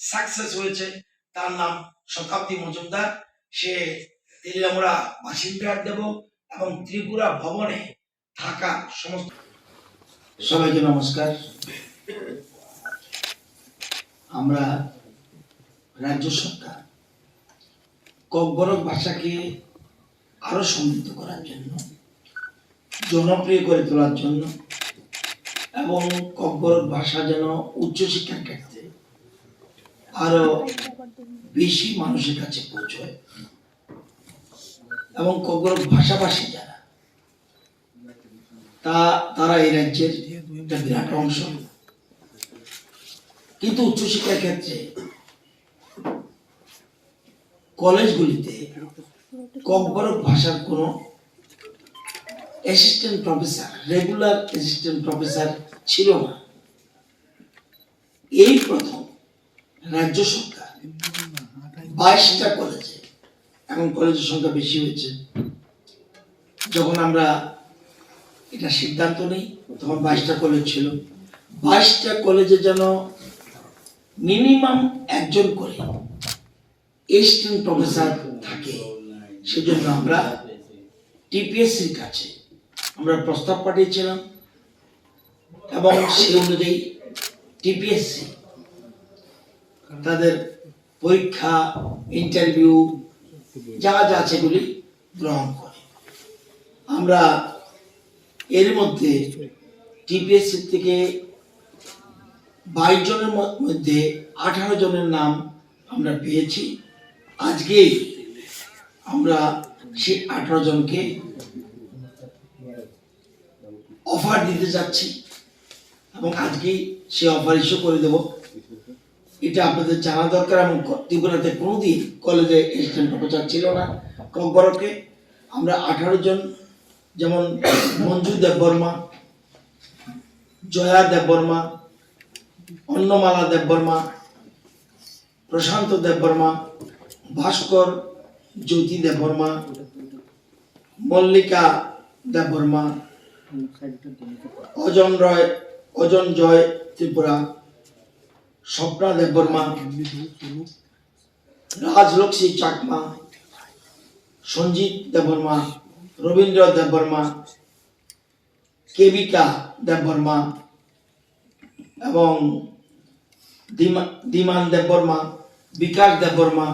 Success হয়েছে। তার নাম শতাব্দী মজুমদার। সে তেলিয়ামুড়া বাসিন্দা দেব এবং ত্রিপুরা ভবনে থাকা সমস্ত সবাইকে নমস্কার। আমরা রাজ্য সরকার ককবরক ভাষাকে আরো সমৃদ্ধ করার জন্য, জনপ্রিয় করে তোলার জন্য এবং ককবরক ভাষা যেন উচ্চশিক্ষার ক্ষেত্রে আরো বেশি মানুষের কাছে পৌঁছয় এবং ককবরক ভাষাভাষী যারা তারা এই রাজ্যের একটা বিরাট অংশ। কিন্তু উচ্চশিক্ষার ক্ষেত্রে কলেজগুলিতে ককবরক ভাষার কোনো assistant professor, regular assistant professor ছিল না। এই প্রথম রাজ্য সরকার 22টা কলেজে, এখন কলেজের সংখ্যা বেশি হয়েছে, যখন আমরা এটা সিদ্ধান্ত নেই তখন 22টা কলেজ ছিল। 22টা কলেজে যেন মিনিমাম একজন করে অ্যাসিস্ট্যান্ট প্রফেসর থাকে, সেজন্য আমরা টিপিএসসির কাছে আমরা প্রস্তাব পাঠিয়েছিলাম এবং সেই অনুযায়ী টিপিএসসি তাদের পরীক্ষা, ইন্টারভিউ যা যা আছে এগুলি গ্রহণ করে। আমরা এর মধ্যে টিপিএসসি থেকে 22 জনের মধ্যে 18 জনের নাম আমরা পেয়েছি। আজকে আমরা সেই 18 জনকে অফার দিতে যাচ্ছি এবং আজকেই সে অফার ইস্যু করে দেব। এটা আপনাদের জানা দরকার। এবং ত্রিপুরাতে কোনোদিন কলেজে অ্যাসিস্ট্যান্ট প্রফেসর ছিল না। ককবরকে আমরা 18 জন, যেমন মঞ্জু দেববর্মা, জয়া দেববর্মা, অন্নমালা দেববর্মা, প্রশান্ত দেববর্মা, ভাস্কর জ্যোতি দেববর্মা, মল্লিকা দেববর্মা, অজন জয় ত্রিপুরা, স্বপ্না দেববর্মা, রাজলক্ষ্মী চাকমা, সঞ্জিত দেববর্মা, রবীন্দ্র দেববর্মা, কেবিকা দেববর্মা এবং দিমান দেববর্মা, বিকাশ দেববর্মা,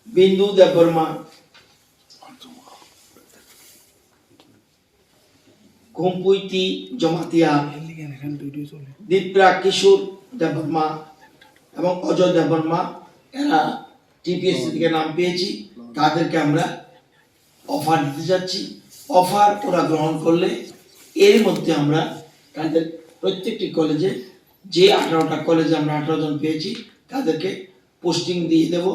বিন্দু দেববর্মা, কুম্পুইতি জমাতিয়া, দীপ্রা কিশোর দেববর্মা এবং অজয় দেববর্মা, এরা টিপিএসসি থেকে নাম পেয়েছি। তাদেরকে আমরা অফার দিতে যাচ্ছি। অফার ওরা গ্রহণ করলে এর মধ্যে আমরা তাদের প্রত্যেকটি কলেজে, যে 18টা কলেজে আমরা 18 জন পেয়েছি, তাদেরকে পোস্টিং দিয়ে দেব।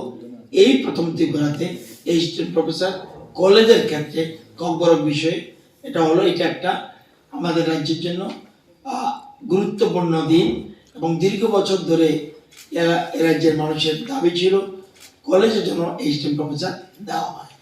এই প্রথম ত্রিপুরাতে অ্যাসিস্ট্যান্ট প্রফেসর কলেজের ক্ষেত্রে ককবরক বিষয়ে এটা একটা আমাদের রাজ্যের জন্য গুরুত্বপূর্ণ দিন এবং দীর্ঘ বছর ধরে রাজ্যের মানুষের দাবি ছিল কলেজের জন্য অ্যাসিস্ট্যান্ট প্রফেসর দেওয়া হয়।